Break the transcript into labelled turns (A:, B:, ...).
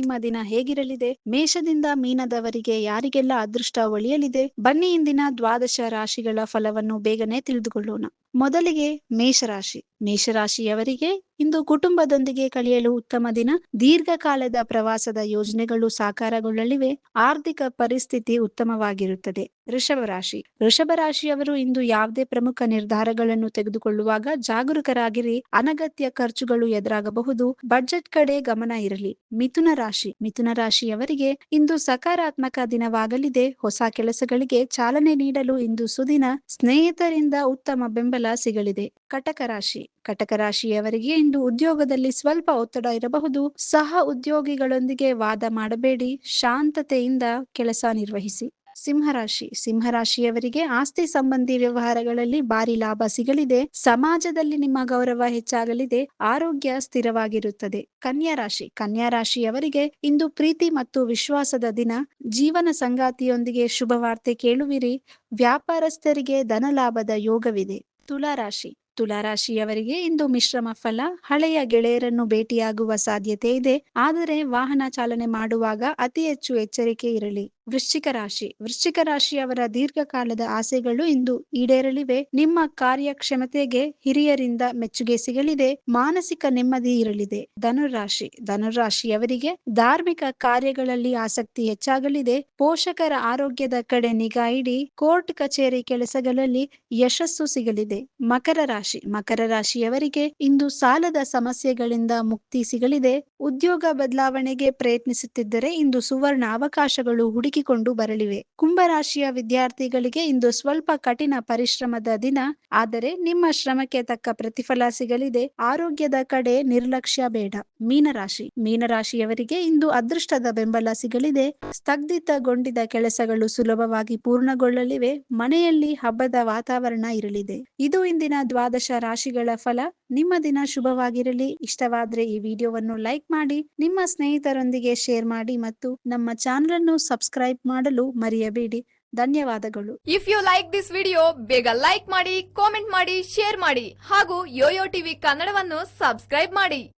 A: ನಿಮ್ಮ ದಿನ ಹೇಗಿರಲಿದೆ? ಮೇಷದಿಂದ ಮೀನದವರಿಗೆ ಯಾರಿಗೆಲ್ಲ ಅದೃಷ್ಟ ಒಲಿಯಲಿದೆ? ಬನ್ನಿ ಇಂದಿನ ದ್ವಾದಶ ರಾಶಿಗಳ ಫಲವನ್ನು ಬೇಗನೆ ತಿಳಿದುಕೊಳ್ಳೋಣ. ಮೊದಲಿಗೆ ಮೇಷರಾಶಿ. ಮೇಷರಾಶಿಯವರಿಗೆ ಇಂದು ಕುಟುಂಬದೊಂದಿಗೆ ಕಳೆಯಲು ಉತ್ತಮ ದಿನ. ದೀರ್ಘಕಾಲದ ಪ್ರವಾಸದ ಯೋಜನೆಗಳು ಸಾಕಾರಗೊಳ್ಳಲಿವೆ. ಆರ್ಥಿಕ ಪರಿಸ್ಥಿತಿ ಉತ್ತಮವಾಗಿರುತ್ತದೆ. ವೃಷಭ ರಾಶಿ. ವೃಷಭ ರಾಶಿಯವರು ಇಂದು ಯಾವುದೇ ಪ್ರಮುಖ ನಿರ್ಧಾರಗಳನ್ನು ತೆಗೆದುಕೊಳ್ಳುವಾಗ ಜಾಗರೂಕರಾಗಿರಿ. ಅನಗತ್ಯ ಖರ್ಚುಗಳು ಎದುರಾಗಬಹುದು. ಬಜೆಟ್ ಕಡೆ ಗಮನ ಇರಲಿ. ಮಿಥುನ ರಾಶಿ. ಮಿಥುನ ರಾಶಿಯವರಿಗೆ ಇಂದು ಸಕಾರಾತ್ಮಕ ದಿನವಾಗಲಿದೆ. ಹೊಸ ಕೆಲಸಗಳಿಗೆ ಚಾಲನೆ ನೀಡಲು ಇಂದು ಸುದಿನ. ಸ್ನೇಹಿತರಿಂದ ಉತ್ತಮ ಬೆಂಬಲ ಸಿಗಲಿದೆ. ಕಟಕ ರಾಶಿ. ಕಟಕ ರಾಶಿಯವರಿಗೆ ಇಂದು ಉದ್ಯೋಗದಲ್ಲಿ ಸ್ವಲ್ಪ ಒತ್ತಡ ಇರಬಹುದು. ಸಹ ಉದ್ಯೋಗಿಗಳೊಂದಿಗೆ ವಾದ ಮಾಡಬೇಡಿ. ಶಾಂತತೆಯಿಂದ ಕೆಲಸ ನಿರ್ವಹಿಸಿ. ಸಿಂಹರಾಶಿ. ಸಿಂಹರಾಶಿಯವರಿಗೆ ಆಸ್ತಿ ಸಂಬಂಧಿ ವ್ಯವಹಾರಗಳಲ್ಲಿ ಭಾರಿ ಲಾಭ ಸಿಗಲಿದೆ. ಸಮಾಜದಲ್ಲಿ ನಿಮ್ಮ ಗೌರವ ಹೆಚ್ಚಾಗಲಿದೆ. ಆರೋಗ್ಯ ಸ್ಥಿರವಾಗಿರುತ್ತದೆ. ಕನ್ಯಾ ರಾಶಿ. ಕನ್ಯಾ ರಾಶಿಯವರಿಗೆ ಇಂದು ಪ್ರೀತಿ ಮತ್ತು ವಿಶ್ವಾಸದ ದಿನ. ಜೀವನ ಸಂಗಾತಿಯೊಂದಿಗೆ ಶುಭವಾರ್ತೆ ಕೇಳುವಿರಿ. ವ್ಯಾಪಾರಸ್ಥರಿಗೆ ಧನಲಾಭದ ಯೋಗವಿದೆ. ತುಲಾರಾಶಿ. ತುಲಾರಾಶಿಯವರಿಗೆ ಇಂದು ಮಿಶ್ರಮ ಫಲ. ಹಳೆಯ ಗೆಳೆಯರನ್ನು ಭೇಟಿಯಾಗುವ ಸಾಧ್ಯತೆ ಇದೆ. ಆದರೆ ವಾಹನ ಚಾಲನೆ ಮಾಡುವಾಗ ಅತಿ ಹೆಚ್ಚು ಎಚ್ಚರಿಕೆ ಇರಲಿ. ವೃಶ್ಚಿಕ ರಾಶಿ. ವೃಶ್ಚಿಕ ರಾಶಿಯವರ ದೀರ್ಘಕಾಲದ ಆಸೆಗಳು ಇಂದು ಈಡೇರಲಿವೆ. ನಿಮ್ಮ ಕಾರ್ಯಕ್ಷಮತೆಗೆ ಹಿರಿಯರಿಂದ ಮೆಚ್ಚುಗೆ ಸಿಗಲಿದೆ. ಮಾನಸಿಕ ನೆಮ್ಮದಿ ಇರಲಿದೆ. ಧನುರಾಶಿ. ಧನುರಾಶಿಯವರಿಗೆ ಧಾರ್ಮಿಕ ಕಾರ್ಯಗಳಲ್ಲಿ ಆಸಕ್ತಿ ಹೆಚ್ಚಾಗಲಿದೆ. ಪೋಷಕರ ಆರೋಗ್ಯದ ಕಡೆ ನಿಗಾ ಇಡಿ. ಕೋರ್ಟ್ ಕಚೇರಿ ಕೆಲಸಗಳಲ್ಲಿ ಯಶಸ್ಸು ಸಿಗಲಿದೆ. ಮಕರ ರಾಶಿ. ಮಕರ ರಾಶಿಯವರಿಗೆ ಇಂದು ಸಾಲದ ಸಮಸ್ಯೆಗಳಿಂದ ಮುಕ್ತಿ ಸಿಗಲಿದೆ. ಉದ್ಯೋಗ ಬದಲಾವಣೆಗೆ ಪ್ರಯತ್ನಿಸುತ್ತಿದ್ದರೆ ಇಂದು ಸುವರ್ಣ ಅವಕಾಶಗಳು ಹುಡುಕಿಕೊಂಡು ಬರಲಿವೆ. ಕುಂಭರಾಶಿಯ ವಿದ್ಯಾರ್ಥಿಗಳಿಗೆ ಇಂದು ಸ್ವಲ್ಪ ಕಠಿಣ ಪರಿಶ್ರಮದ ದಿನ. ಆದರೆ ನಿಮ್ಮ ಶ್ರಮಕ್ಕೆ ತಕ್ಕ ಪ್ರತಿಫಲ ಸಿಗಲಿದೆ. ಆರೋಗ್ಯದ ಕಡೆ ನಿರ್ಲಕ್ಷ್ಯ ಬೇಡ. ಮೀನರಾಶಿ. ಮೀನರಾಶಿಯವರಿಗೆ ಇಂದು ಅದೃಷ್ಟದ ಬೆಂಬಲ ಸಿಗಲಿದೆ. ಸ್ಥಗಿತಗೊಂಡಿದ್ದ ಕೆಲಸಗಳು ಸುಲಭವಾಗಿ ಪೂರ್ಣಗೊಳ್ಳಲಿವೆ. ಮನೆಯಲ್ಲಿ ಹಬ್ಬದ ವಾತಾವರಣ ಇರಲಿದೆ. ಇದು ಇಂದಿನ ದ್ವಾದಶ ರಾಶಿಗಳ ಫಲ. ನಿಮ್ಮ ದಿನ ಶುಭವಾಗಿರಲಿ. ಇಷ್ಟವಾದ್ರೆ ಈ ವಿಡಿಯೋವನ್ನು ಲೈಕ್ ಮಾಡಿ, ನಿಮ್ಮ ಸ್ನೇಹಿತರೊಂದಿಗೆ ಶೇರ್ ಮಾಡಿ ಮತ್ತು ನಮ್ಮ ಚಾನೆಲ್ ಅನ್ನು ಸಬ್ಸ್ಕ್ರೈಬ್ ಮಾಡಲು ಮರೆಯಬೇಡಿ. ಧನ್ಯವಾದಗಳು.
B: If you like this video, ಬೇಗ ಲೈಕ್ ಮಾಡಿ, ಕಾಮೆಂಟ್ ಮಾಡಿ, ಶೇರ್ ಮಾಡಿ ಹಾಗೂ ಯೋಯೋ ಟಿವಿ ಕನ್ನಡವನ್ನು ಸಬ್ಸ್ಕ್ರೈಬ್ ಮಾಡಿ.